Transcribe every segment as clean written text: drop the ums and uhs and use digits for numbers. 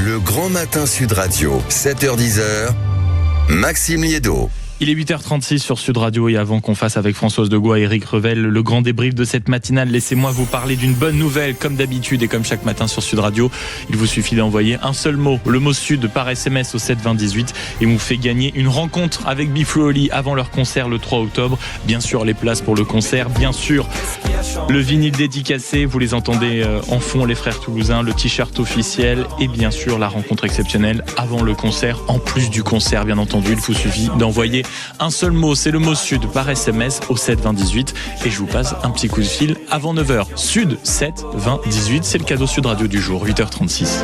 Le Grand Matin Sud Radio, 7h-10h, Maxime Liédot. Il est 8h36 sur Sud Radio et avant qu'on fasse avec Françoise Degois et Eric Revel le grand débrief de cette matinale, laissez-moi vous parler d'une bonne nouvelle comme d'habitude et comme chaque matin sur Sud Radio. Il vous suffit d'envoyer un seul mot, le mot Sud par SMS au 7 20 18 et on vous fait gagner une rencontre avec Biflou Oli avant leur concert le 3 octobre. Bien sûr les places pour le concert, bien sûr le vinyle dédicacé, vous les entendez en fond les frères toulousains, le t-shirt officiel et bien sûr la rencontre exceptionnelle avant le concert. En plus du concert bien entendu, il vous suffit d'envoyer un seul mot, c'est le mot Sud par SMS au 7 20 18 et je vous passe un petit coup de fil avant 9h. Sud 7 20 18, c'est le cadeau Sud Radio du jour, 8h36.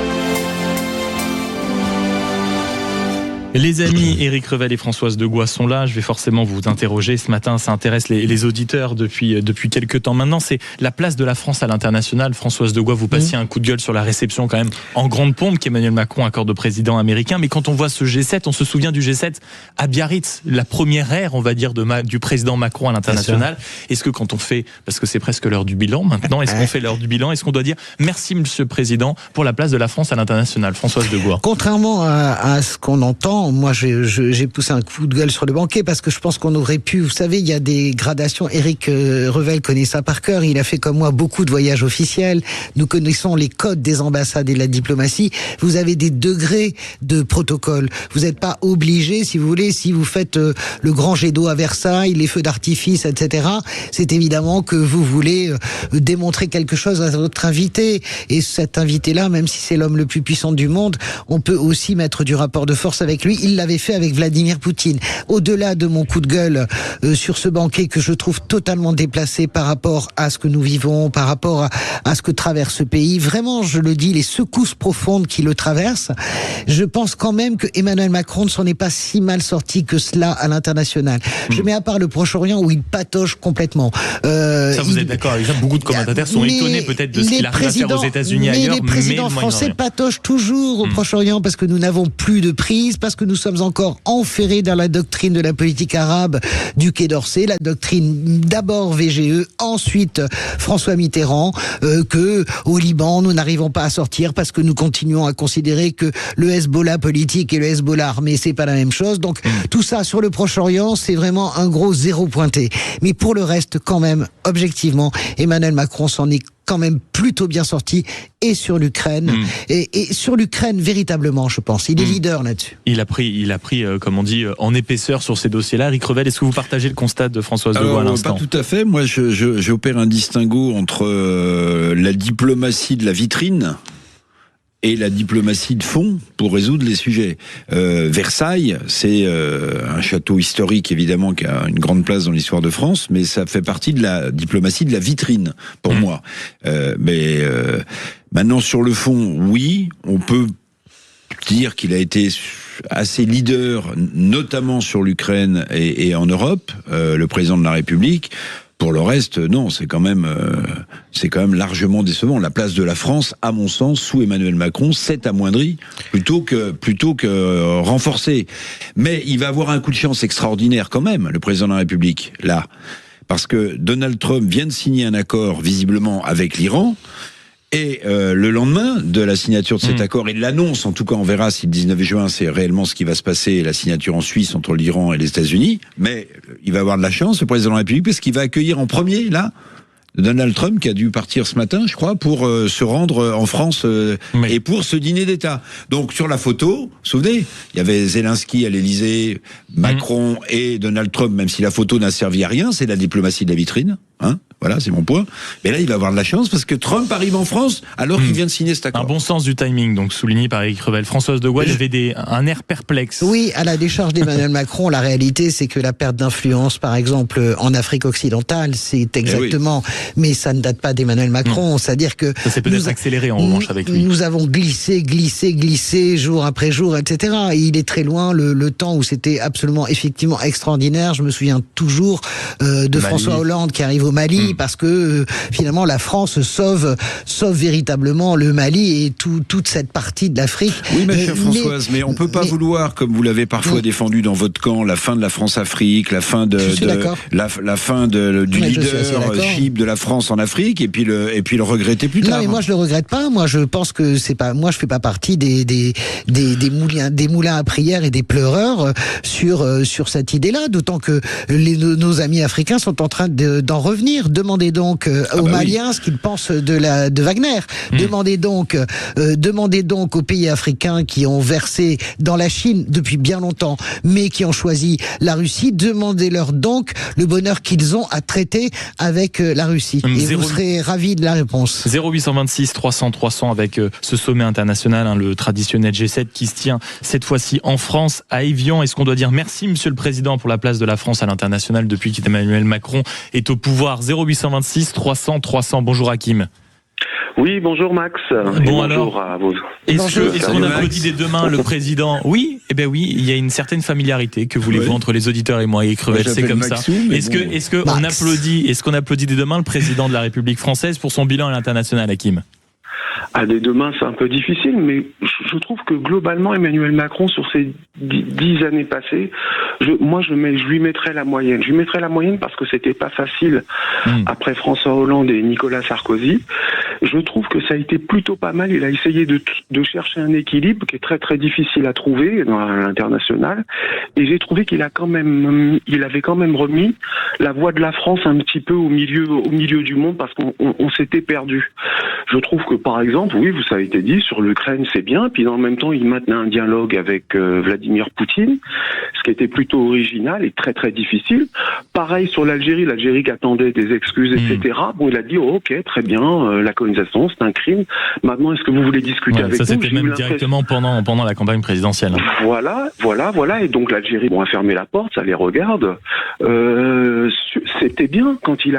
Les amis, Eric Revel et Françoise Degois sont là. Je vais forcément vous interroger. Ce matin, ça intéresse les auditeurs depuis quelques temps maintenant. C'est la place de la France à l'international. Françoise Degois, vous passiez un coup de gueule sur la réception quand même en grande pompe qu'Emmanuel Macron accorde au président américain. Mais quand on voit ce G7, on se souvient du G7 à Biarritz, la première ère, on va dire, du président Macron à l'international. Est-ce que quand on fait, parce que c'est presque l'heure du bilan maintenant, est-ce qu'on fait l'heure du bilan? Est-ce qu'on doit dire merci Monsieur le Président pour la place de la France à l'international? Françoise Degois. Contrairement à ce qu'on entend, moi j'ai poussé un coup de gueule sur le banquet parce que je pense qu'on aurait pu, vous savez, il y a des gradations. Eric Revel connaît ça par cœur, il a fait comme moi beaucoup de voyages officiels, nous connaissons les codes des ambassades et de la diplomatie. Vous avez des degrés de protocole, vous n'êtes pas obligé, si vous voulez, si vous faites le grand jet d'eau à Versailles, les feux d'artifice, etc., c'est évidemment que vous voulez démontrer quelque chose à votre invité, et cet invité-là, même si c'est l'homme le plus puissant du monde, on peut aussi mettre du rapport de force avec lui. Il l'avait fait avec Vladimir Poutine. Au-delà de mon coup de gueule sur ce banquet que je trouve totalement déplacé par rapport à ce que nous vivons, par rapport à ce que traverse ce pays, vraiment, je le dis, les secousses profondes qui le traversent, je pense quand même que Emmanuel Macron ne s'en est pas si mal sorti que cela à l'international. Je mets à part le Proche-Orient où il patauge complètement. Ça, vous êtes d'accord avec ça? Beaucoup de commentateurs sont étonnés peut-être de ce qu'il arrive à faire aux États-Unis ailleurs. Mais les présidents français patauchent toujours au Proche-Orient parce que nous n'avons plus de prise, parce que nous sommes encore enferrés dans la doctrine de la politique arabe du Quai d'Orsay, la doctrine d'abord VGE, ensuite François Mitterrand, que au Liban nous n'arrivons pas à sortir parce que nous continuons à considérer que le Hezbollah politique et le Hezbollah armé c'est pas la même chose. Donc tout ça sur le Proche-Orient c'est vraiment un gros zéro pointé. Mais pour le reste quand même objectivement Emmanuel Macron s'en est quand même plutôt bien sorti et sur l'Ukraine et sur l'Ukraine véritablement je pense il est leader là-dessus. Il a pris comme on dit en épaisseur sur ces dossiers-là. Eric Revel, est-ce que vous partagez le constat de Françoise Degois à l'instant? Pas tout à fait. Moi j'opère un distinguo entre la diplomatie de la vitrine et la diplomatie de fond pour résoudre les sujets. Versailles, c'est un château historique évidemment qui a une grande place dans l'histoire de France, mais ça fait partie de la diplomatie de la vitrine pour moi. Mais maintenant sur le fond, oui, on peut dire qu'il a été assez leader, notamment sur l'Ukraine et en Europe, le président de la République. Pour le reste, non, c'est quand même largement décevant. La place de la France, à mon sens, sous Emmanuel Macron, s'est amoindrie plutôt que renforcée. Mais il va avoir un coup de chance extraordinaire quand même, le président de la République, là. Parce que Donald Trump vient de signer un accord, visiblement, avec l'Iran. Et le lendemain de la signature de cet accord et de l'annonce, en tout cas on verra si le 19 juin c'est réellement ce qui va se passer, la signature en Suisse entre l'Iran et les États-Unis, mais il va avoir de la chance, le président de la République, parce qu'il va accueillir en premier, là, Donald Trump qui a dû partir ce matin, je crois, pour se rendre en France et pour ce dîner d'État. Donc sur la photo, vous vous souvenez, il y avait Zelensky à l'Élysée, Macron et Donald Trump, même si la photo n'a servi à rien, c'est la diplomatie de la vitrine. Hein, voilà, c'est mon point. Mais là, il va avoir de la chance parce que Trump arrive en France alors qu'il vient de signer cet accord. Un bon sens du timing, donc souligné par Eric Revel. Françoise Degois, il avait un air perplexe. Oui, à la décharge d'Emmanuel Macron, la réalité, c'est que la perte d'influence, par exemple, en Afrique occidentale, c'est exactement... Mais ça ne date pas d'Emmanuel Macron, c'est-à-dire que... Ça s'est peut-être accéléré en revanche avec lui. Nous avons glissé jour après jour, etc. Et il est très loin le temps où c'était absolument, effectivement extraordinaire. Je me souviens toujours de François Hollande qui arrive au Mali Mali, parce que finalement la France sauve véritablement le Mali et toute cette partie de l'Afrique. Oui, ma chère Françoise, mais on peut pas vouloir, comme vous l'avez parfois défendu dans votre camp, la fin de la France-Afrique, la fin du leadership de la France en Afrique, et puis le regretter plus tard. Non, mais moi je le regrette pas. Moi je pense que c'est pas. Moi je fais pas partie des moulins à prière et des pleureurs sur cette idée-là. D'autant que nos amis africains sont en train d'en revenir. Demandez donc aux Maliens ce qu'ils pensent de Wagner. Demandez donc aux pays africains qui ont versé dans la Chine depuis bien longtemps, mais qui ont choisi la Russie. Demandez-leur donc le bonheur qu'ils ont à traiter avec la Russie. Et vous serez ravis de la réponse. 0826 300 300 avec ce sommet international, le traditionnel G7 qui se tient cette fois-ci en France, à Évian. Est-ce qu'on doit dire merci, Monsieur le Président, pour la place de la France à l'international depuis qu'Emmanuel Macron est au pouvoir? 0826 300 300. Bonjour Hakim. Oui, bonjour Max. Bonjour alors, à vous. Est-ce qu'on applaudit dès demain le président? Oui, oui, il y a une certaine familiarité, que voulez-vous, entre les auditeurs et moi, et Crevel, c'est comme ça. Est-ce qu'on applaudit dès demain le président de la République française pour son bilan à l'international, Hakim? Dès demain, c'est un peu difficile, mais je trouve que globalement, Emmanuel Macron, sur ces 10 années passées, je lui mettrais la moyenne. Je lui mettrais la moyenne parce que c'était pas facile après François Hollande et Nicolas Sarkozy. Je trouve que ça a été plutôt pas mal. Il a essayé de chercher un équilibre qui est très très difficile à trouver dans l'international. Et j'ai trouvé qu'il avait quand même remis la voix de la France un petit peu au milieu du monde parce qu'on s'était perdu. Je trouve que par exemple, oui, ça a été dit, sur l'Ukraine c'est bien, puis en même temps il maintenait un dialogue avec Vladimir Poutine, ce qui était plutôt original et très très difficile. Pareil sur l'Algérie qui attendait des excuses, etc. Bon, il a dit ok, très bien, la colonisation c'est un crime. Maintenant, est-ce que vous voulez discuter avec nous? Ça c'était même directement pendant la campagne présidentielle. Voilà. Et donc l'Algérie a fermé la porte, ça les regarde. C'était bien quand il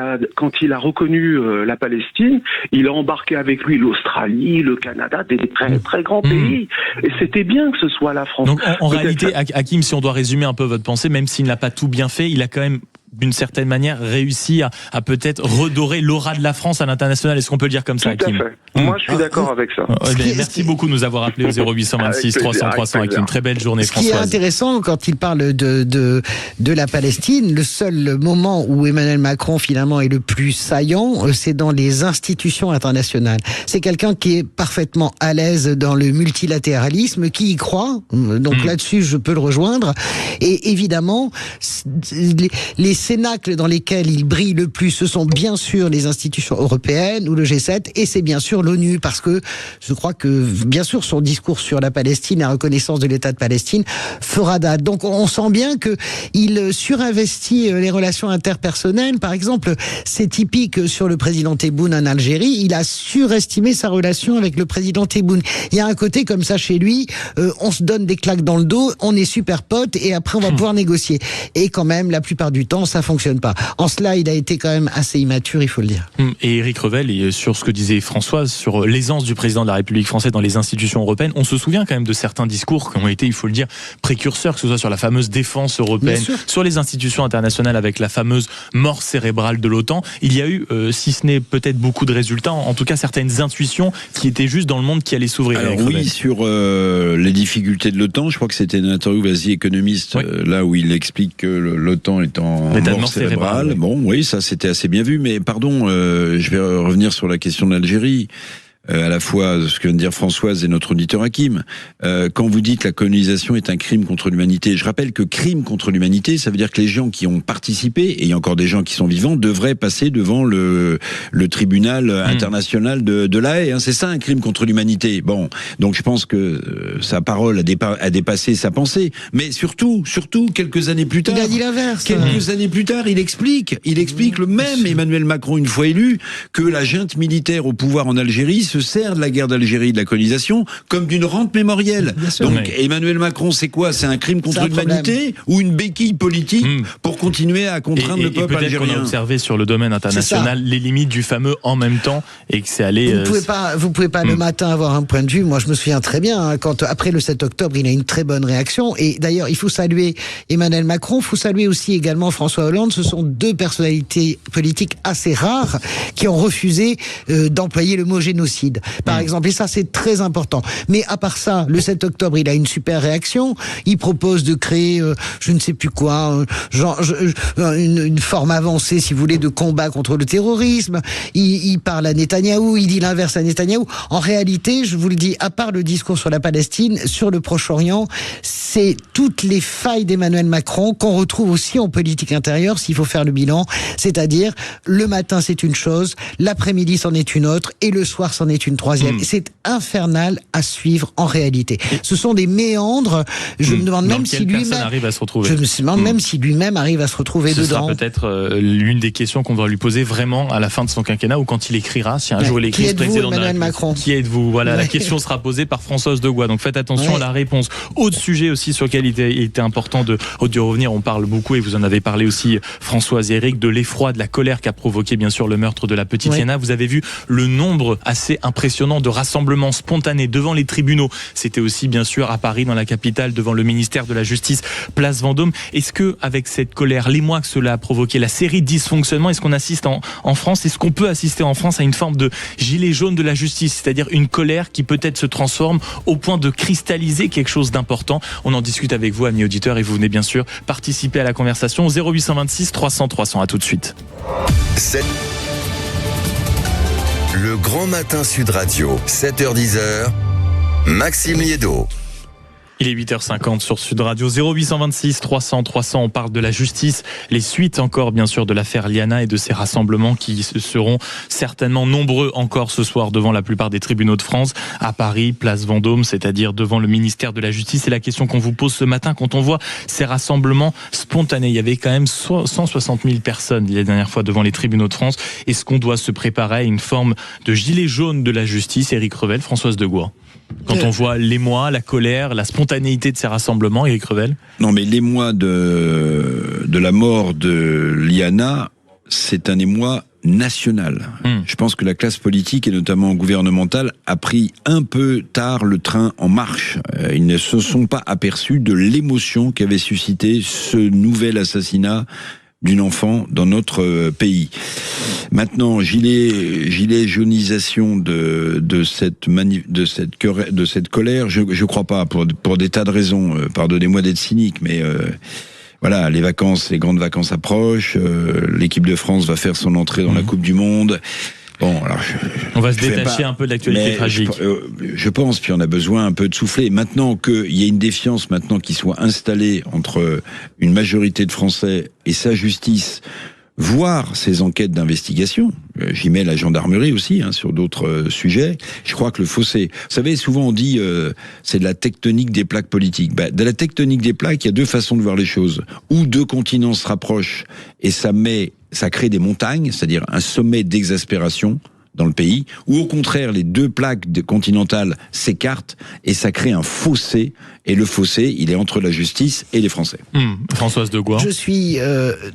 a reconnu la Palestine, il a embarqué avec lui l'Australie, le Canada, des très très grands pays. Et c'était bien que ce soit la France. Donc en réalité, Hakim, si on doit résumer un peu votre pensée, même s'il n'a pas tout bien fait, il a quand même d'une certaine manière réussi à peut-être redorer l'aura de la France à l'international. Est-ce qu'on peut le dire comme ça, Hakim? Tout à fait. Moi, je suis d'accord avec ça. Merci beaucoup de nous avoir appelé au 0826 300 300 avec une très belle journée, Françoise. Ce qui est intéressant quand il parle de la Palestine, le seul moment où Emmanuel Macron finalement est le plus saillant, c'est dans les institutions internationales. C'est quelqu'un qui est parfaitement à l'aise dans le multilatéralisme, qui y croit. Donc là-dessus, je peux le rejoindre. Et évidemment, les cénacles dans lesquels il brille le plus, ce sont bien sûr les institutions européennes ou le G7, et c'est bien sûr l'ONU, parce que je crois que, bien sûr, son discours sur la Palestine, la reconnaissance de l'État de Palestine, fera date. Donc on sent bien que il surinvestit les relations interpersonnelles. Par exemple, c'est typique sur le président Tebboune en Algérie, il a surestimé sa relation avec le président Tebboune. Il y a un côté comme ça chez lui, on se donne des claques dans le dos, on est super potes, et après on va pouvoir négocier. Et quand même, la plupart du temps, ça fonctionne pas. En cela, il a été quand même assez immature, il faut le dire. Et Éric Revel, sur ce que disait Françoise, sur l'aisance du président de la République française dans les institutions européennes, on se souvient quand même de certains discours qui ont été, il faut le dire, précurseurs, que ce soit sur la fameuse défense européenne, sur les institutions internationales avec la fameuse mort cérébrale de l'OTAN. Il y a eu, si ce n'est peut-être beaucoup de résultats, en tout cas certaines intuitions qui étaient juste dans le monde qui allait s'ouvrir. Alors oui, sur les difficultés de l'OTAN, je crois que c'était une interview Vas-y économiste, là où il explique que l'OTAN est en mort cérébrale. Bon, oui, ça c'était assez bien vu, mais pardon, je vais revenir sur la question de l'Algérie. À la fois ce que vient de dire Françoise et notre auditeur Hakim. Quand vous dites la colonisation est un crime contre l'humanité, je rappelle que crime contre l'humanité, ça veut dire que les gens qui ont participé, et il y a encore des gens qui sont vivants, devraient passer devant le tribunal international de La Haye. Hein, c'est ça un crime contre l'humanité. Bon, donc je pense que sa parole a dépassé sa pensée. Mais surtout, quelques années plus tard, il a dit l'inverse. Quelques années plus tard, il explique le même Emmanuel Macron, une fois élu, que la junte militaire au pouvoir en Algérie se sert de la guerre d'Algérie, de la colonisation, comme d'une rente mémorielle. Donc Emmanuel Macron, c'est quoi? C'est un crime contre l'humanité ou une béquille politique pour continuer à contraindre le peuple algérien? Peut-être qu'on a observé sur le domaine international les limites du fameux en même temps et que c'est allé... Vous pouvez pas le matin avoir un point de vue. Moi, je me souviens très bien, quand après le 7 octobre, il a une très bonne réaction. Et d'ailleurs, il faut saluer Emmanuel Macron, il faut saluer aussi également François Hollande. Ce sont deux personnalités politiques assez rares qui ont refusé d'employer le mot génocide, par exemple. Et ça, c'est très important. Mais à part ça, le 7 octobre, il a une super réaction. Il propose de créer, je ne sais plus quoi, une forme avancée, si vous voulez, de combat contre le terrorisme. Il parle à Netanyahou, il dit l'inverse à Netanyahou. En réalité, je vous le dis, à part le discours sur la Palestine, sur le Proche-Orient, c'est toutes les failles d'Emmanuel Macron qu'on retrouve aussi en politique intérieure, s'il faut faire le bilan. C'est-à-dire, le matin, c'est une chose, l'après-midi, c'en est une autre, et le soir, c'en est une troisième. Et c'est infernal à suivre en réalité. Ce sont des méandres. Je me demande même si lui-même arrive à se retrouver. Je me demande même si lui-même arrive à se retrouver dedans. Ce sera peut-être l'une des questions qu'on va lui poser vraiment à la fin de son quinquennat ou quand il écrira, si un jour il écrit président de la République. Macron. Qui êtes-vous? Voilà, la question sera posée par Françoise de Gois. Donc faites attention à la réponse. Autre sujet aussi sur lequel il était important de revenir. On parle beaucoup et vous en avez parlé aussi, Françoise et Eric, de l'effroi, de la colère qu'a provoqué bien sûr le meurtre de la petite Yana. Vous avez vu le nombre assez impressionnant de rassemblements spontanés devant les tribunaux. C'était aussi bien sûr à Paris, dans la capitale, devant le ministère de la Justice, place Vendôme. Est-ce que avec cette colère, l'émoi que cela a provoqué, la série de dysfonctionnements, est-ce qu'on assiste en France, est-ce qu'on peut assister en France à une forme de gilet jaune de la justice, c'est-à-dire une colère qui peut-être se transforme au point de cristalliser quelque chose d'important? On en discute avec vous, amis auditeurs, et vous venez bien sûr participer à la conversation au 0826 300 300. À tout de suite. Le Grand Matin Sud Radio, 7h-10h, Maxime Liédot. Il est 8h50 sur Sud Radio, 0826 300 300. On parle de la justice, les suites encore bien sûr de l'affaire Liana et de ces rassemblements qui seront certainement nombreux encore ce soir devant la plupart des tribunaux de France, à Paris, place Vendôme, c'est-à-dire devant le ministère de la Justice. C'est la question qu'on vous pose ce matin quand on voit ces rassemblements spontanés. Il y avait quand même 160 000 personnes la dernière fois devant les tribunaux de France. Est-ce qu'on doit se préparer à une forme de gilet jaune de la justice? Éric Revel, Françoise de Gois. Quand on voit l'émoi, la colère, la spontanéité de ces rassemblements, Éric Revel? Non, mais l'émoi de la mort de Liana, c'est un émoi national. Je pense que la classe politique, et notamment gouvernementale, a pris un peu tard le train en marche. Ils ne se sont pas aperçus de l'émotion qu'avait suscité ce nouvel assassinat d'une enfant dans notre pays. Maintenant, gilet jaunisation de cette colère, je crois pas, pour des tas de raisons. Pardonnez-moi d'être cynique, mais voilà, les grandes vacances approchent. L'équipe de France va faire son entrée dans la Coupe du Monde. Bon, alors on va se détacher un peu de l'actualité tragique. Je pense, puis on a besoin un peu de souffler. Maintenant qu'il y a une défiance qui soit installée entre une majorité de Français et sa justice, voire ses enquêtes d'investigation, j'y mets la gendarmerie aussi, sur d'autres sujets, je crois que le fossé... Vous savez, souvent on dit c'est de la tectonique des plaques politiques. De la tectonique des plaques, il y a deux façons de voir les choses. Ou deux continents se rapprochent et ça crée des montagnes, c'est-à-dire un sommet d'exaspération dans le pays, ou au contraire, les deux plaques continentales s'écartent et ça crée un fossé, et le fossé, il est entre la justice et les Français. Françoise de Gois. Je suis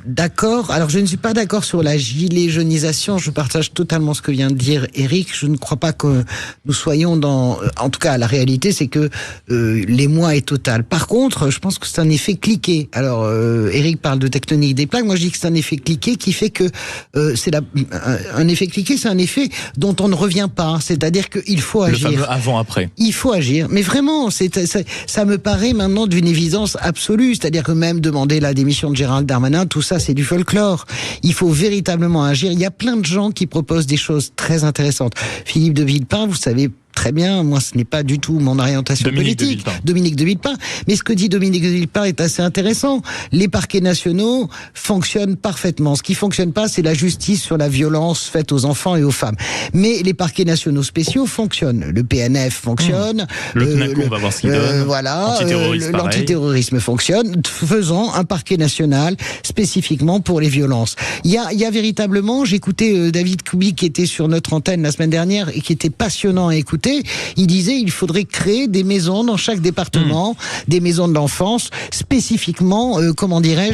d'accord. Alors, je ne suis pas d'accord sur la gilet jaunisation. Je partage totalement ce que vient de dire Eric. Je ne crois pas que nous soyons dans... En tout cas, la réalité, c'est que l'émoi est total. Par contre, je pense que c'est un effet cliqué. Alors, Eric parle de tectonique des plaques. Moi, je dis que c'est un effet cliqué qui fait que un effet cliqué, c'est un effet dont on ne revient pas. C'est-à-dire qu'il faut agir. Le fameux avant-après. Il faut agir. Mais vraiment, ça me paraît maintenant d'une évidence absolue. C'est-à-dire que même demander la démission de Gérald Darmanin, tout ça, c'est du folklore. Il faut véritablement agir. Il y a plein de gens qui proposent des choses très intéressantes. Philippe de Villepin, vous savez très bien. Moi, ce n'est pas du tout mon orientation politique. Dominique de Villepin. Mais ce que dit Dominique de Villepin est assez intéressant. Les parquets nationaux fonctionnent parfaitement. Ce qui fonctionne pas, c'est la justice sur la violence faite aux enfants et aux femmes. Mais les parquets nationaux spéciaux fonctionnent. Le PNF fonctionne. Le CNACO, on va voir ce qu'il donne. Voilà. L'antiterrorisme, l'antiterrorisme fonctionne. Faisant un parquet national spécifiquement pour les violences. Il y a véritablement, j'écoutais David Kubi qui était sur notre antenne la semaine dernière et qui était passionnant à écouter. Il disait il faudrait créer des maisons dans chaque département, des maisons de l'enfance spécifiquement,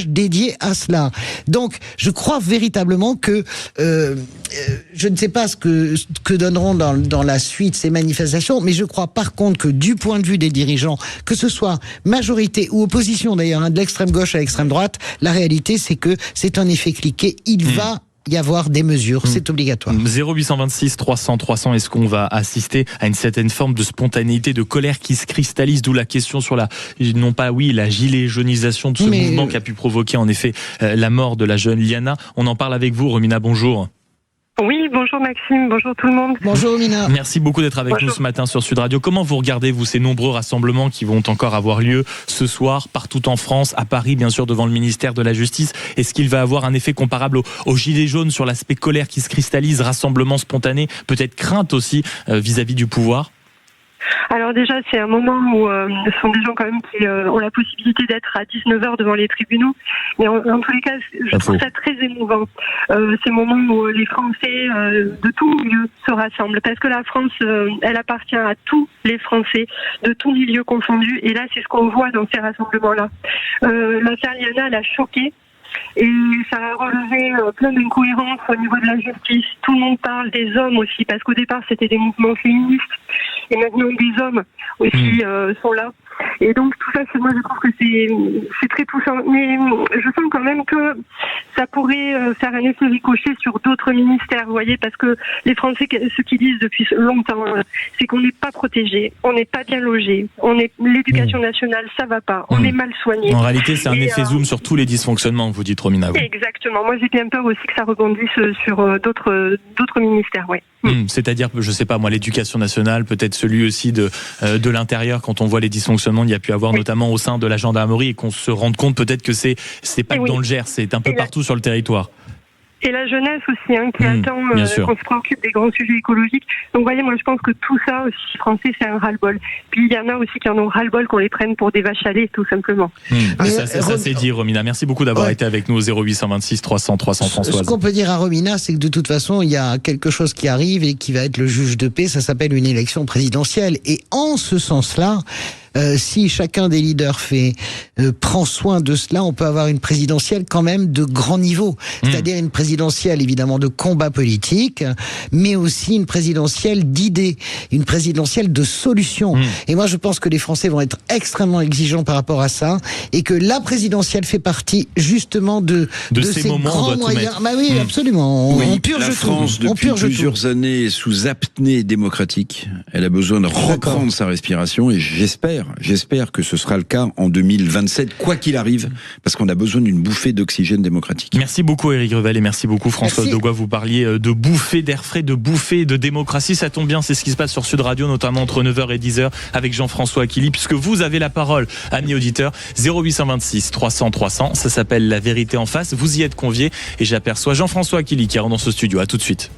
dédiées à cela. Donc, je crois véritablement que je ne sais pas ce que donneront dans la suite ces manifestations, mais je crois par contre que du point de vue des dirigeants, que ce soit majorité ou opposition d'ailleurs, de l'extrême gauche à l'extrême droite, la réalité c'est que c'est un effet cliquet. Il va y avoir des mesures, c'est obligatoire. 0826 300 300, est-ce qu'on va assister à une certaine forme de spontanéité, de colère qui se cristallise, d'où la question sur la gilet jaunisation de ce mouvement qui a pu provoquer en effet la mort de la jeune Liana. On en parle avec vous, Romina, bonjour. Oui, bonjour Maxime, bonjour tout le monde. Bonjour Mina. Merci beaucoup d'être avec nous ce matin sur Sud Radio. Comment vous regardez, vous, ces nombreux rassemblements qui vont encore avoir lieu ce soir, partout en France, à Paris, bien sûr, devant le ministère de la Justice? Est-ce qu'il va avoir un effet comparable au gilet jaune sur l'aspect colère qui se cristallise, rassemblement spontané, peut-être crainte aussi vis-à-vis du pouvoir? Alors déjà, c'est un moment où ce sont des gens quand même qui ont la possibilité d'être à 19h devant les tribunaux. Mais en tous les cas, je trouve ça très émouvant. Ces moments où les Français de tout milieu se rassemblent. Parce que la France, elle appartient à tous les Français, de tous milieux confondus. Et là, c'est ce qu'on voit dans ces rassemblements-là. L'affaire Liana, elle a choqué. Et ça a relevé plein d'incohérences au niveau de la justice. Tout le monde parle des hommes aussi, parce qu'au départ c'était des mouvements féministes, et maintenant des hommes aussi sont là. Et donc tout ça, moi je trouve que c'est très touchant. Mais je sens quand même que ça pourrait faire un effet ricochet sur d'autres ministères, vous voyez, parce que les Français, ce qu'ils disent depuis longtemps, c'est qu'on n'est pas protégé, on n'est pas bien logé, l'éducation nationale, ça va pas, on est mal soigné. En réalité, c'est un effet zoom sur tous les dysfonctionnements, vous dites, Romina. Exactement. Moi, j'ai bien peur aussi que ça rebondisse sur d'autres ministères, oui. C'est-à-dire, je sais pas moi, l'éducation nationale, peut-être celui aussi de l'intérieur, quand on voit les dysfonctionnements, il y a pu avoir notamment au sein de la gendarmerie, et qu'on se rende compte peut-être que c'est pas que dans le Gers, c'est un peu partout sur le territoire. Et la jeunesse aussi, qui attend qu'on se préoccupe des grands sujets écologiques. Donc, vous voyez, moi, je pense que tout ça aussi, Français, c'est un ras-le-bol. Puis, il y en a aussi qui en ont ras-le-bol qu'on les prenne pour des vaches à lait, tout simplement. Ça c'est dit, Romina. Merci beaucoup d'avoir été avec nous au 0826 300 300 Françoise. Ce qu'on peut dire à Romina, c'est que de toute façon, il y a quelque chose qui arrive et qui va être le juge de paix. Ça s'appelle une élection présidentielle. Et en ce sens-là, si chacun des leaders prend soin de cela, on peut avoir une présidentielle quand même de grand niveau. C'est-à-dire une présidentielle évidemment de combat politique, mais aussi une présidentielle d'idées, une présidentielle de solutions. Et moi je pense que les Français vont être extrêmement exigeants par rapport à ça, et que la présidentielle fait partie justement de ces grands moyens. Bah oui, absolument. On purge la France tout. Depuis plusieurs années est sous apnée démocratique. Elle a besoin de reprendre sa respiration, et j'espère que ce sera le cas en 2027, quoi qu'il arrive, parce qu'on a besoin d'une bouffée d'oxygène démocratique. Merci beaucoup Éric Revel, et merci beaucoup Françoise Degois. Vous parliez de bouffée d'air frais, de bouffée de démocratie. Ça tombe bien, c'est ce qui se passe sur Sud Radio, notamment entre 9h et 10h avec Jean-François Akili, puisque vous avez la parole, amis auditeurs. 0826 300 300, ça s'appelle La Vérité en face. Vous y êtes conviés, et j'aperçois Jean-François Akili qui rentre dans ce studio. À tout de suite.